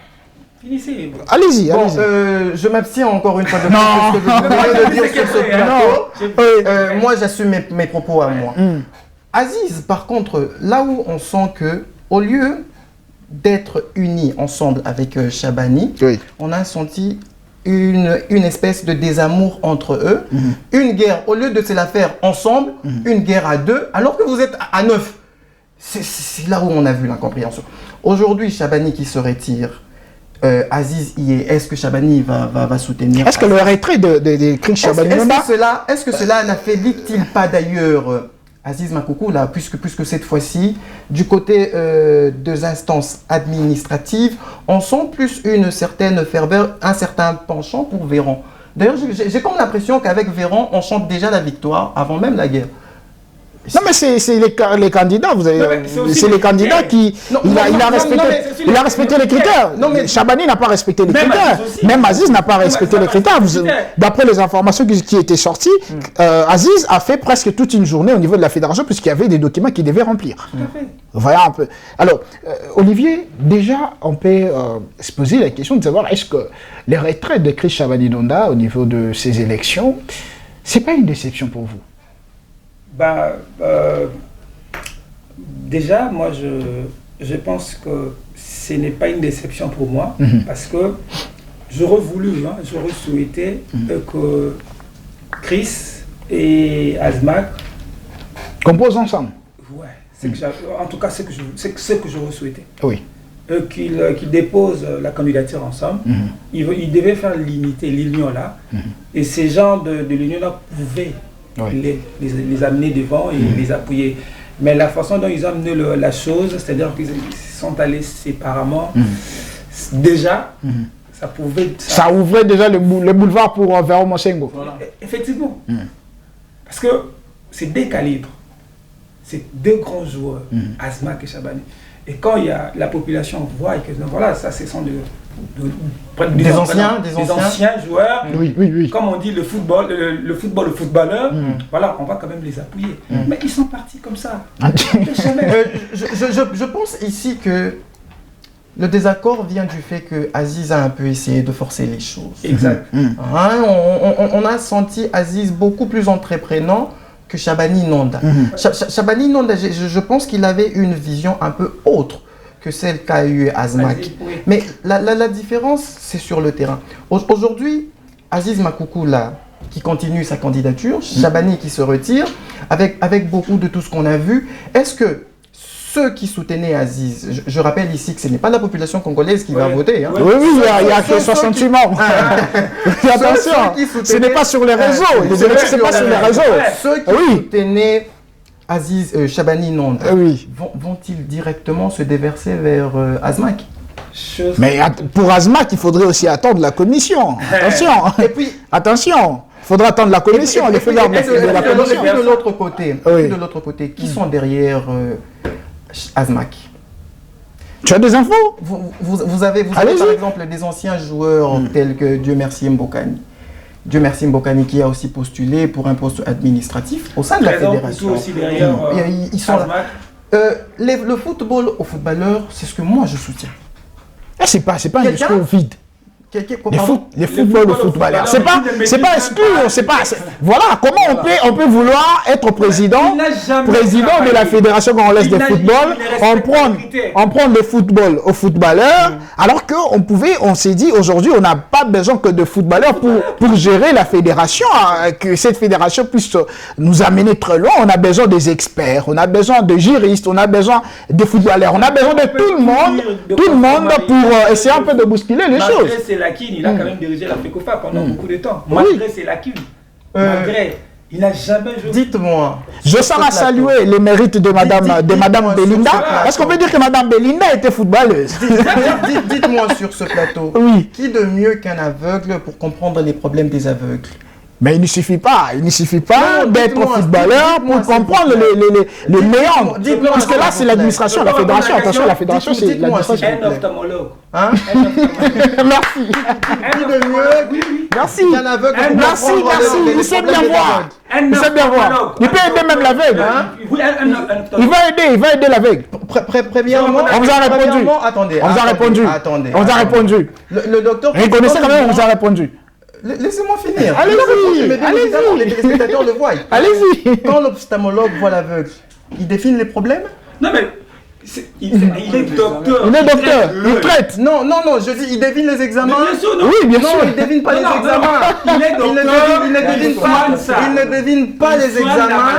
Finissez. Allez-y, Bon, allez-y. je m'abstiens encore une fois de Non. ce que vous venez de dire sur ce plateau. Non. Moi, j'assume mes propos à moi. Aziz, par contre, là où on sent que, au lieu d'être unis ensemble avec Chabani, on a senti une espèce de désamour entre eux. Une guerre, au lieu de se la faire ensemble, une guerre à 2, alors que vous êtes à 9. C'est là où on a vu l'incompréhension. Aujourd'hui, Chabani qui se retire, Aziz y est. Est-ce que Chabani va soutenir? Est-ce que le retrait de Chris Chabani Nunda... Est-ce que cela n'affaiblit-il pas d'ailleurs Aziz Makoukoula, puisque cette fois-ci, du côté des instances administratives, on sent plus une certaine ferveur, un certain penchant pour Véran. D'ailleurs, j'ai comme l'impression qu'avec Véran, on chante déjà la victoire avant même la guerre. Non, mais c'est les candidats, c'est les candidats qui... Il a respecté les critères. Chabani n'a pas respecté les critères. Même Aziz n'a pas respecté les critères. D'après les informations qui étaient sorties, Aziz a fait presque toute une journée au niveau de la fédération puisqu'il y avait des documents qu'il devait remplir. Voilà un peu. Alors, Olivier, déjà, on peut se poser la question de savoir est-ce que les retraites de Chris Chabani Nunda au niveau de ces élections, c'est pas une déception pour vous? Déjà, moi, je pense que ce n'est pas une déception pour moi, parce que j'aurais souhaité que Chris et Azmak composent ensemble. Ouais, en tout cas, c'est ce que j'aurais souhaité. Oui. Qu'ils déposent la candidature ensemble. Ils devaient faire l'union là, et ces gens de l'union-là pouvaient les amener devant et les appuyer. Mais la façon dont ils ont amené la chose, c'est-à-dire qu'ils sont allés séparément, déjà, ça pouvait... Ça ouvrait déjà le boulevard pour Véran Monsengo. Voilà. Effectivement. Parce que c'est 2 calibres. C'est 2 grands joueurs, Azmak et Chabani. Et quand la population voit que voilà, ça ce sont des anciens joueurs, comme on dit le footballeur, voilà, on va quand même les appuyer. Mais ils sont partis comme ça. Je pense ici que le désaccord vient du fait que Aziz a un peu essayé de forcer les choses. Exact. On a senti Aziz beaucoup plus entreprenant que Chabani Nunda. Chabani Nunda, je pense qu'il avait une vision un peu autre que celle qu'a eu Azmak. Mais la différence, c'est sur le terrain. Aujourd'hui, Aziz Makoukoula qui continue sa candidature, Chabani qui se retire, avec beaucoup de tout ce qu'on a vu, est-ce que ceux qui soutenaient Aziz, je rappelle ici que ce n'est pas la population congolaise qui va voter. Hein. Oui, il y a que 68 membres. Attention, ce n'est pas sur les réseaux. Les élections, ce n'est pas sur les réseaux. Ceux qui soutenaient Aziz Shabani Nonda vont-ils directement se déverser vers Azmak? Mais pour Azmak, il faudrait aussi attendre la commission. Attention. Et puis, attention. Il faudra attendre la commission, les feuillards de la commission. Et de l'autre côté, qui sont derrière Azmak? Tu as des infos? Vous avez par exemple des anciens joueurs tels que Dieu merci Mbokani. Dieu merci Mbokani qui a aussi postulé pour un poste administratif au sein de la fédération. Aussi derrière, ils sont là. Le football aux footballeurs, c'est ce que moi je soutiens. C'est pas un discours vide. Les footballs aux footballeurs. C'est pas exclure, voilà, comment on peut vouloir être président de la Fédération congolaise de football, on prend le football aux footballeurs, alors on s'est dit aujourd'hui, on n'a pas besoin que de footballeurs pour gérer la fédération, que cette fédération puisse nous amener très loin. On a besoin des experts, on a besoin de juristes, on a besoin des footballeurs, on a besoin de tout le monde pour essayer un peu de bousculer les choses. Il a quand même dirigé la FECOFA pendant beaucoup de temps. Malgré ses lacunes. Malgré, il n'a jamais joué. Dites-moi. Je sens à saluer les mérites de Madame Belinda. Parce qu'on peut dire que Madame Belinda était footballeuse. Dites-moi sur ce plateau. Qui de mieux qu'un aveugle pour comprendre les problèmes des aveugles? Mais il ne suffit pas d'être footballeur pour comprendre les méandres. Parce que là, c'est l'administration, la fédération. Attention, la fédération, c'est l'administration. Un ophtalmologue. Merci. Merci. Merci. Il sait bien voir. Il peut aider même l'aveugle. Il va aider l'aveugle. Premièrement, on vous a répondu. Attendez. On vous a répondu. Le docteur. Reconnaissez quand même, on vous a répondu. Laissez-moi finir. Allez-y. Les téléspectateurs le voient. Allez-y. Quand l'ophtalmologue voit l'aveugle, il définit les problèmes? Non mais il est docteur. Il est docteur. Il traite. Non, je dis, il devine les examens. Bien sûr, non. Oui, bien sûr. Non, il devine pas les examens. Il est docteur. Il ne devine pas les examens.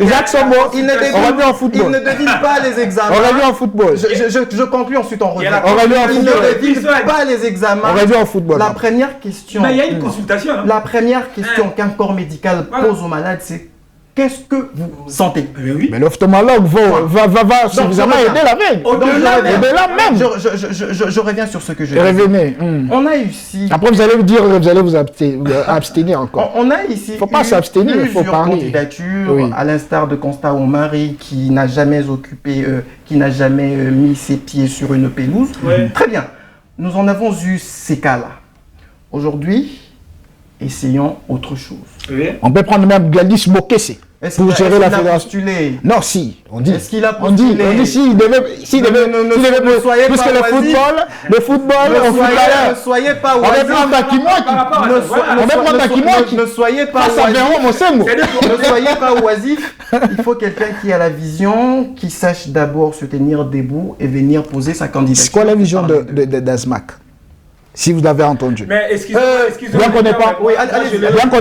Jacques Sombo, on revient en football. Il ne devine pas les examens. On revient en football. Je conclue, ensuite on revient. On revient en Il football. ne devine pas les examens. On revient en football. La première question. Mais il y a une consultation. La première question qu'un corps médical pose aux malades, c'est: qu'est-ce que vous sentez? Mais l'ophtalmologue va suffisamment aider l'aveugle. Au-delà même. Je reviens sur ce que je dis. Revenez. On a ici. Après, vous allez vous abstenir encore. On a ici. Il ne faut pas s'abstenir, il faut parler. Candidature, à l'instar de Constant Omari, qui n'a jamais mis ses pieds sur une pelouse. Très bien. Nous en avons eu ces cas-là. Aujourd'hui, essayons autre chose. On peut prendre même Gladys Bokesse pour gérer la fédération. Non, si, on dit. Est-ce qu'il a postulé? On dit s'il devait, puisque le football, ne soyez pas oisif. Ne soyez pas oisif. Il faut quelqu'un qui a la vision, qui sache d'abord se tenir debout et venir poser sa candidature. C'est quoi la vision d'Azmak? Si vous l'avez entendu. Mais excusez-moi. Bien qu'on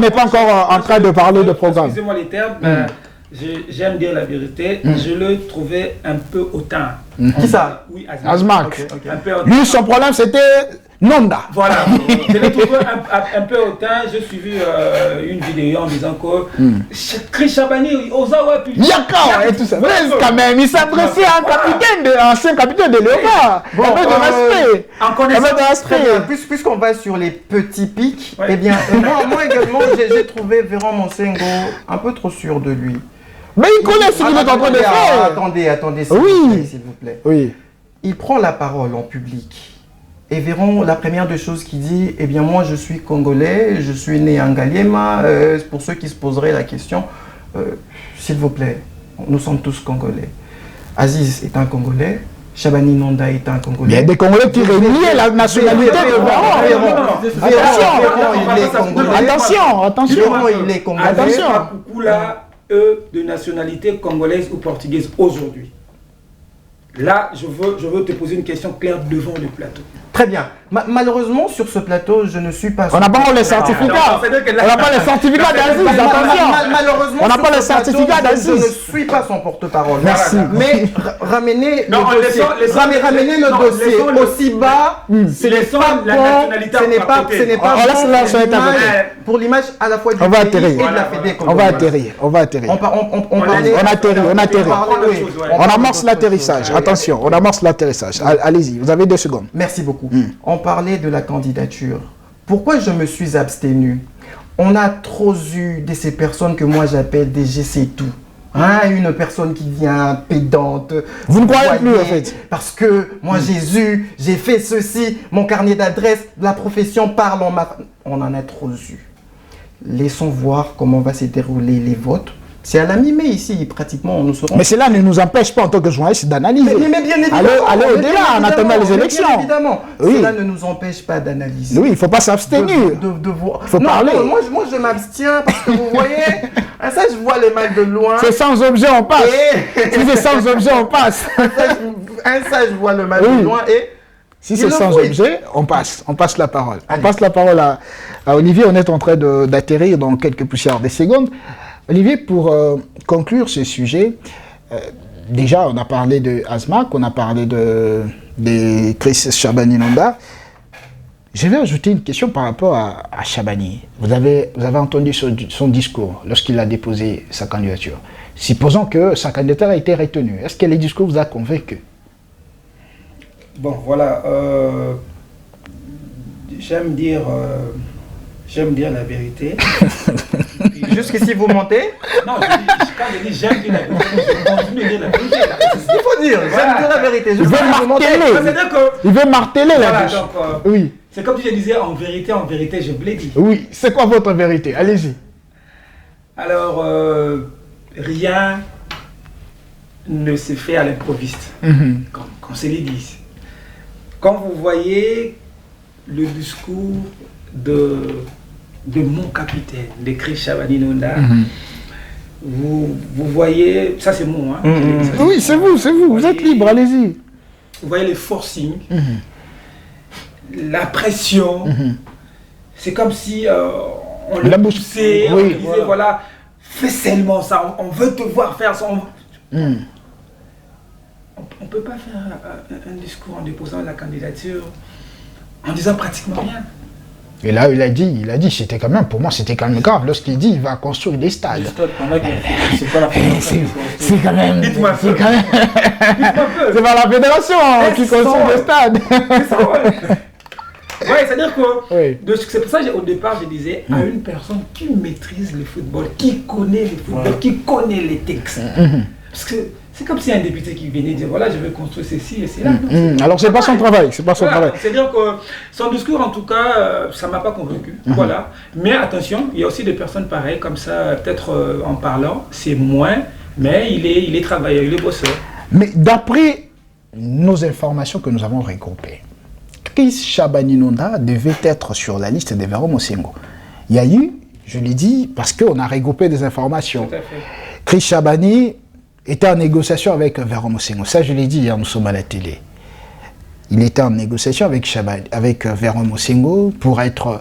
n'est pas encore en train de parler de programme. Excusez-moi les termes, j'aime dire la vérité. Je le trouvais un peu hautain. Qui ça? Oui, Azmak. Un peu hautain. Lui, son problème, c'était Nonda. Voilà. Je l'ai trouvé un peu hautain. J'ai suivi une vidéo en disant que Chris Chabani, Ozawa, puis Yaka et tout ça. Mais quand même, il s'adressait à un ancien capitaine de Léopard. Un peu de respect. En connaissant. Puisqu'on va sur les petits pics, eh bien, moi également, j'ai trouvé Véran Monsengo un peu trop sûr de lui. Mais il connaît ce qu'il est en train de faire. Attendez, s'il vous plaît. Oui. Il prend la parole en public. Et Véran, la première des choses qu'il dit, eh bien moi je suis congolais, je suis né en Ngaliema. Pour ceux qui se poseraient la question, s'il vous plaît, nous sommes tous congolais. Aziz est un congolais, Shabani Nonda est un congolais. Il y a des congolais qui renient la nationalité de Véran. Attention. Véran, il est congolais. Attention. Là, eux, de nationalité congolaise ou portugaise aujourd'hui. Là, je veux te poser une question claire devant le plateau. Très bien. Malheureusement, sur ce plateau, je ne suis pas... On n'a pas les certificats. On n'a pas les certificats d'Aziz, attention. Malheureusement, on n'a pas les certificats d'Aziz. Je ne suis pas son porte-parole. Merci. Mais ramener le dossier aussi bas, ce n'est pas bon. Ce n'est pas bon pour l'image à la fois du pays et de la Fédé. On va atterrir. On atterrit. On amorce l'atterrissage. Attention, on amorce l'atterrissage. Allez-y, vous avez 2 secondes. Merci beaucoup. On parlait de la candidature. Pourquoi je me suis abstenu? On a trop eu de ces personnes que moi j'appelle des GC tout. Une personne qui vient pédante. Vous ne croyez plus en fait? Parce que moi Jésus, j'ai fait ceci, mon carnet d'adresse, la profession parle en ma... On en a trop eu. Laissons voir comment va se dérouler les votes. C'est à la mi-mai ici, pratiquement, nous serons... Mais cela ne nous empêche pas en tant que journalistes d'analyser. Mais bien évidemment. Allez au-delà en attendant les élections. Bien évidemment. Oui. Cela ne nous empêche pas d'analyser. Oui, il ne faut pas s'abstenir. Il faut parler. Non, moi, je m'abstiens parce que vous voyez, ça, je vois les mal de loin. C'est sans objet, on passe. Si c'est sans objet, on passe. Ça, je vois le mal de loin et... Si c'est sans objet, on passe la parole. Allez. On passe la parole à Olivier. On est en train d'atterrir dans quelques poussières des secondes. Olivier, pour conclure ce sujet, déjà on a parlé de Asmak, on a parlé de Chris Chabani-Nonda. Je vais ajouter une question par rapport à Chabani. Vous avez entendu son discours lorsqu'il a déposé sa candidature. Supposons que sa candidature a été retenue. Est-ce que le discours vous a convaincu? Bon, voilà. J'aime dire la vérité. Jusqu'ici, vous mentez? Non, quand je dis j'aime dire la vérité, je continue de dire la vérité. Il faut dire, j'aime dire la vérité. Il veut marteler la bouche. Oui. C'est comme si je disais en vérité, je vous l'ai dit. Oui, c'est quoi votre vérité? Allez-y. Alors, rien ne se fait à l'improviste, comme c'est les dit. Quand vous voyez le discours de mon capitaine, de Chris Chabani-Nonda, vous voyez, ça c'est moi. Oui, c'est vous, vous êtes libre, allez-y. Vous voyez les forcings, la pression, c'est comme si on le poussait, on disait voilà, fais seulement ça, on veut te voir faire ça. On ne peut pas faire un discours en déposant la candidature en disant pratiquement rien. Et là, il a dit, c'était quand même, pour moi, c'était quand même grave. Lorsqu'il dit, il va construire des stades. C'est pas la fédération. C'est quand même. Dites-moi un peu. C'est pas la fédération qui construit des stades. Oui, c'est-à-dire que c'est pour ça qu'au départ, je disais à une personne qui maîtrise le football, qui connaît le football, qui connaît les textes. Parce que c'est comme si un député qui venait dire voilà, je vais construire ceci et cela. Alors, c'est pas son travail. C'est-à-dire que son discours, en tout cas, ça ne m'a pas convaincu. Voilà. Mais attention, il y a aussi des personnes pareilles, comme ça, peut-être en parlant, c'est moins, mais il est travailleur, il est bosseur. Mais d'après nos informations que nous avons regroupées, Chris Chabani-Nonda devait être sur la liste de Véro Mosengo. Il y a eu, je l'ai dit, parce qu'on a regroupé des informations. Tout à fait. Chris Chabani était en négociation avec Véro Mosengo. Ça, je l'ai dit hier, nous sommes à la télé. Il était en négociation avec Véro Mosengo pour être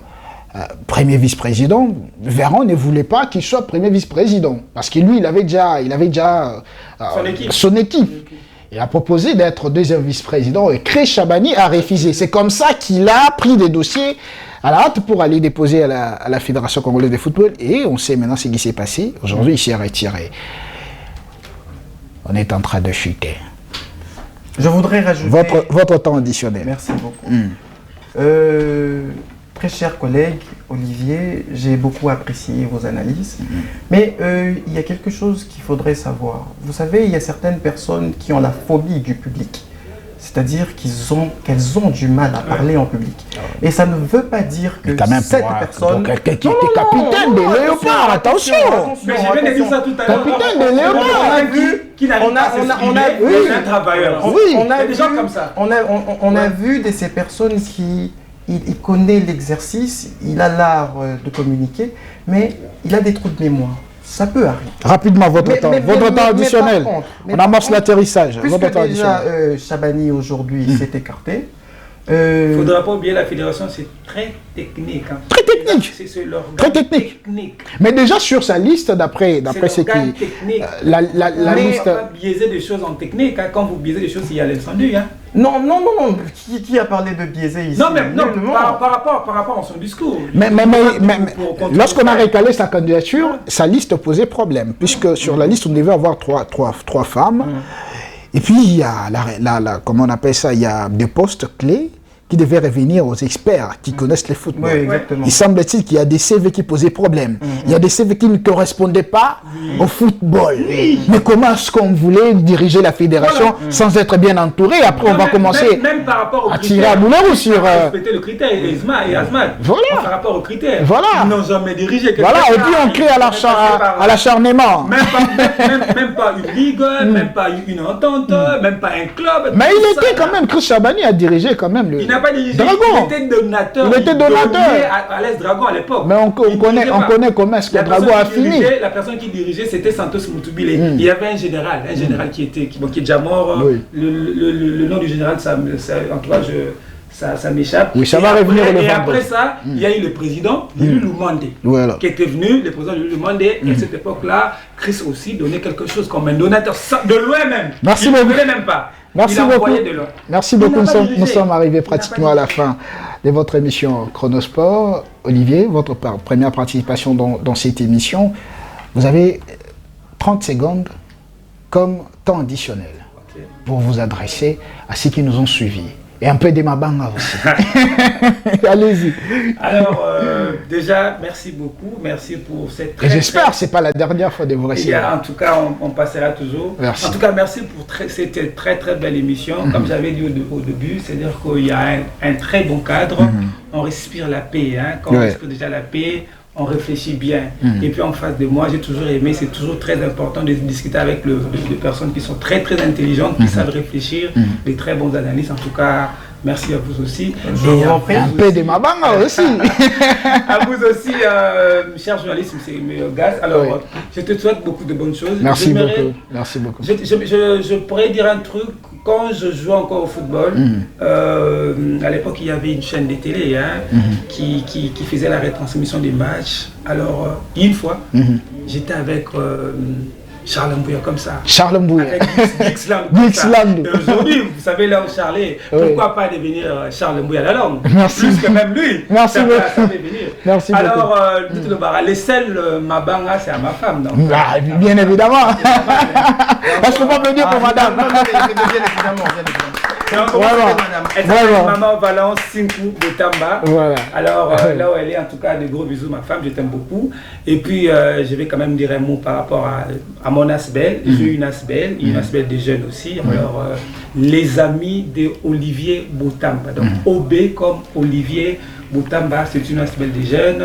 premier vice-président. Véro ne voulait pas qu'il soit premier vice-président. Parce que lui, il avait déjà son équipe. Il a proposé d'être deuxième vice-président et Chris Chabani a refusé. C'est comme ça qu'il a pris des dossiers à la hâte pour aller déposer à la Fédération congolaise de football. Et on sait maintenant ce qui s'est passé. Aujourd'hui, il s'est retiré. On est en train de chuter. Je voudrais rajouter... Votre temps additionnel. Merci beaucoup. Très cher collègue Olivier, j'ai beaucoup apprécié vos analyses. Mais il y a quelque chose qu'il faudrait savoir. Vous savez, il y a certaines personnes qui ont la phobie du public. C'est-à-dire qu'elles ont du mal à parler en public. Et ça ne veut pas dire que cette personne... Quelqu'un qui était capitaine de Léopard, attention. Mais j'ai bien dit ça tout à l'heure. Capitaine de Léopard. On a vu qu'il n'arrive pas à s'exprimer, un travailleur. Oui, on a des gens comme ça. On a vu de ces personnes qui... Il connaît l'exercice, il a l'art de communiquer, mais il a des trous de mémoire. Ça peut arriver. Rapidement, votre temps additionnel. Par contre, on amorce l'atterrissage. Puisque Votre temps déjà, additionnel. Chabani aujourd'hui s'est écarté. Il ne faudra pas oublier la fédération, c'est très technique. Hein. Très technique. C'est l'organe Très technique. Mais déjà sur sa liste, d'après ce qui... technique. La Mais liste... on va pas biaiser des choses en technique. Hein. Quand vous biaisez des choses, il y a l'incendie. Hein. Non. Qui a parlé de biaiser ici? Non, par rapport à son discours. Mais lorsqu'on a récalé sa candidature, sa liste posait problème. Puisque sur la liste, on devait avoir trois femmes. Et puis, il y a, comment on appelle ça, il y a des postes clés qui devaient revenir aux experts qui connaissent les footballs. Oui, exactement. Il semble-t-il qu'il y a des CV qui posaient problème. Il y a des CV qui ne correspondaient pas au football. Mais comment est-ce qu'on voulait diriger la fédération sans être bien entouré? Après, on va commencer même par rapport à tirer à boulet ou sur... respecter le critère, et Asmat. Voilà. Par rapport aux critères. Voilà. Ils n'ont jamais dirigé quelque Voilà, chose. et puis on crée à l'acharnement. Même pas une ligue, même pas une entente, même pas un club. Mais il était quand même, Chris Chabani a dirigé quand même le... Il n'a pas dirigé, Dragon. il était donateur. Il était donateur. À l'Est Dragon à l'époque. Mais on connaît comment est-ce que Dragon a fini. La personne qui dirigeait, c'était Santos Moutoubilé. Il y avait un général qui est déjà mort. Oui. Le nom du général, en tout cas, ça m'échappe. Oui, ça va revenir le vendredi. Et après ça, il y a eu le président, Lulu Lumandé, Voilà. qui était venu, le président Lulu Lumandé. Et à cette époque-là, Chris aussi donnait quelque chose comme un donateur, de loin même. Merci il beaucoup. ne voulait même pas. Merci il a beaucoup. envoyé de loin. Merci Il beaucoup. n'a pas Nous dirigé. sommes arrivés Il n'a pas pratiquement à la fin de votre émission Chronosport. Olivier, votre première participation dans cette émission. Vous avez 30 secondes comme temps additionnel pour vous adresser à ceux qui nous ont suivis. Et un peu de Mabanga aussi. Allez-y. Alors, déjà, merci beaucoup. Merci pour cette Et j'espère que ce n'est pas la dernière fois de vous recevoir. En tout cas, on passera toujours. Merci. En tout cas, merci pour cette très très belle émission. Comme j'avais dit au début, c'est-à-dire qu'il y a un très bon cadre. On respire la paix. Hein. Quand on respire déjà la paix, on réfléchit bien. Et puis en face de moi, j'ai toujours aimé, c'est toujours très important de discuter avec des personnes qui sont très très intelligentes, qui savent réfléchir, des très bons analystes. En tout cas, merci à vous aussi. Je vous en prie. Un peu de Mabanga aussi. À vous aussi, cher journaliste, M. Gaz. Alors, je te souhaite beaucoup de bonnes choses. Merci beaucoup. Merci beaucoup. Je pourrais dire un truc. Quand je jouais encore au football, à l'époque, il y avait une chaîne de télé qui faisait la retransmission des matchs. Alors, une fois, j'étais avec Charles Mbouya comme ça. Charles Mbouya. Avec Dixland. Et aujourd'hui, vous savez là où Charles est, pourquoi pas devenir Charles Mbouya la langue? Merci. Plus que même lui. Merci beaucoup. Ça fait venir. Merci beaucoup. Alors, dites-le bara, les sels Mabanga, c'est à ma femme. Donc, bien évidemment. Je ne peux pas venir pour madame. Non, bien évidemment. Elle s'appelle Maman Valence Sinkou de Tamba. Voilà. Alors là où elle est, en tout cas, de gros bisous, ma femme, je t'aime beaucoup. Et puis je vais quand même dire un mot par rapport à mon Asbel. J'ai une Asbel des jeunes aussi. Alors les amis de Olivier Boutamba. Donc OB comme Olivier Boutamba, c'est une Asbel des jeunes.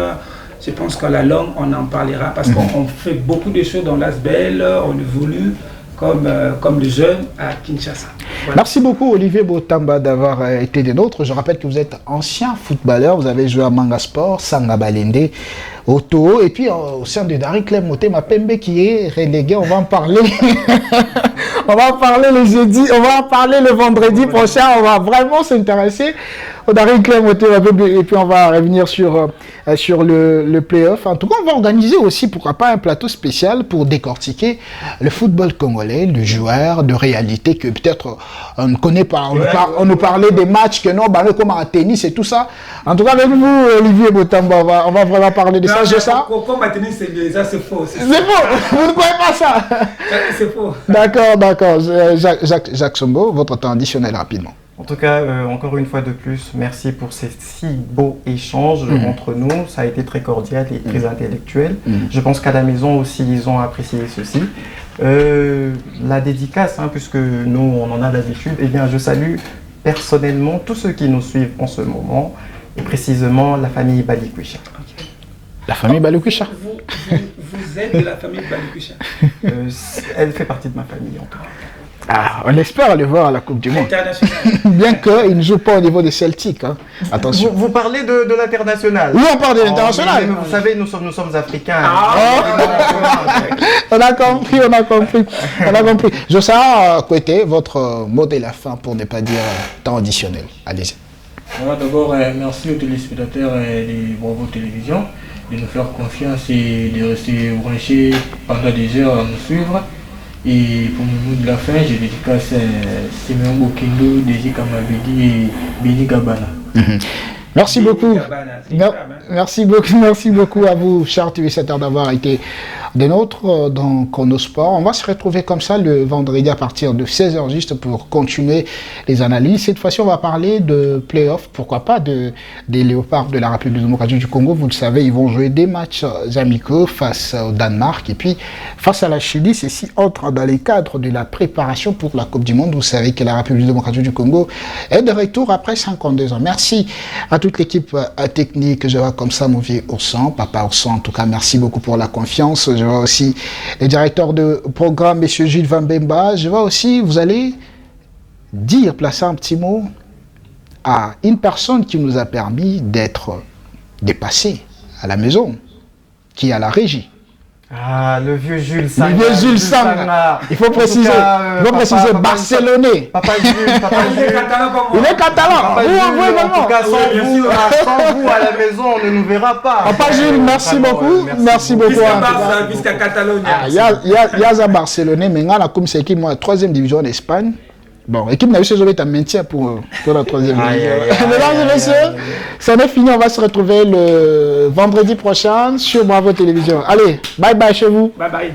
Je pense qu'à la langue, on en parlera parce qu'on fait beaucoup de choses dans l'Asbel, on évolue comme les jeunes à Kinshasa. Voilà. Merci beaucoup Olivier Boutamba d'avoir été des nôtres. Je rappelle que vous êtes ancien footballeur, vous avez joué à Manga Sport, Sanga Balende, Oto, et puis au sein de Dari Clem Motema Pembe qui est relégué, on va en parler. On va en parler le jeudi, on va en parler le vendredi prochain, on va vraiment s'intéresser au Dari Clem Motema Pembe et puis on va revenir sur le play-off. En tout cas, on va organiser aussi, pourquoi pas, un plateau spécial pour décortiquer le football congolais, le joueur de réalité que peut-être on ne connaît pas. On nous parlait des matchs que non, comme à tennis et tout ça. En tout cas, avec vous, Olivier Boutamba, on va vraiment parler de ça. Comme à tennis, c'est faux. C'est faux. Vous ne croyez pas ça? C'est faux. D'accord. Jacques Sombo, votre temps additionnel rapidement. En tout cas, encore une fois de plus, merci pour ces si beaux échanges entre nous. Ça a été très cordial et très intellectuel. Je pense qu'à la maison aussi, ils ont apprécié ceci. La dédicace, puisque nous, on en a l'habitude, eh bien, je salue personnellement tous ceux qui nous suivent en ce moment, et précisément la famille Balikwisha. La famille Balikwisha. Vous êtes de la famille Balikwisha. Elle fait partie de ma famille, en tout cas. Ah, on espère le voir à la Coupe du Monde. International. Bien qu'il ne joue pas au niveau des Celtics. Hein. Attention. Vous parlez de l'international. Oui, on parle de l'international. Mais vous savez, nous sommes africains. On a compris, on a compris. On a compris. Jossa Kouete, votre mot de la fin pour ne pas dire temps additionnel. Allez-y. Voilà, d'abord, merci aux téléspectateurs de Bravo Télévision de nous faire confiance et de rester branchés pendant des heures à nous suivre. Et pour le mot de la fin, je dédicace Simeon Bokendo, Deji Kamabedi et Béni Gabana. Merci beaucoup. Merci beaucoup à vous, chers téléspectateurs, d'avoir été des nôtres dans Chronosport. On va se retrouver comme ça le vendredi à partir de 16h juste pour continuer les analyses. Cette fois-ci, on va parler de play-off, pourquoi pas, des Léopards de la République démocratique du Congo. Vous le savez, ils vont jouer des matchs amicaux face au Danemark et puis face à la Chili. Ceci entre dans les cadres de la préparation pour la Coupe du Monde. Vous savez que la République démocratique du Congo est de retour après 52 ans. Merci à toute l'équipe technique. Je vois comme ça mon vieux Ourson, Papa Ourson, en tout cas, merci beaucoup pour la confiance. Je vois aussi le directeur de programme, M. Gilles Van Bemba. Je vois aussi, vous allez placer un petit mot à une personne qui nous a permis d'être dépassés à la maison, qui est à la régie. Ah, le vieux Jules Sanga. Le vieux Jules Sanga. Il faut préciser, Barcelonais. Papa Jules. Il est catalan. Papa Jules, en tout cas, sans vous à la maison, on ne nous verra pas. Papa Jules, merci beaucoup. Merci beaucoup. Jusqu'à Catalogne. Il y a Barcelonais, mais là, comme c'est équipe, moi, 3e division en Espagne. Bon, l'équipe n'a eu ce jour un maintien pour la 3e division. Mesdames et messieurs, ça n'est fini. On va se retrouver le vendredi prochain sur Bravo Télévision. Allez, bye bye chez vous. Bye bye.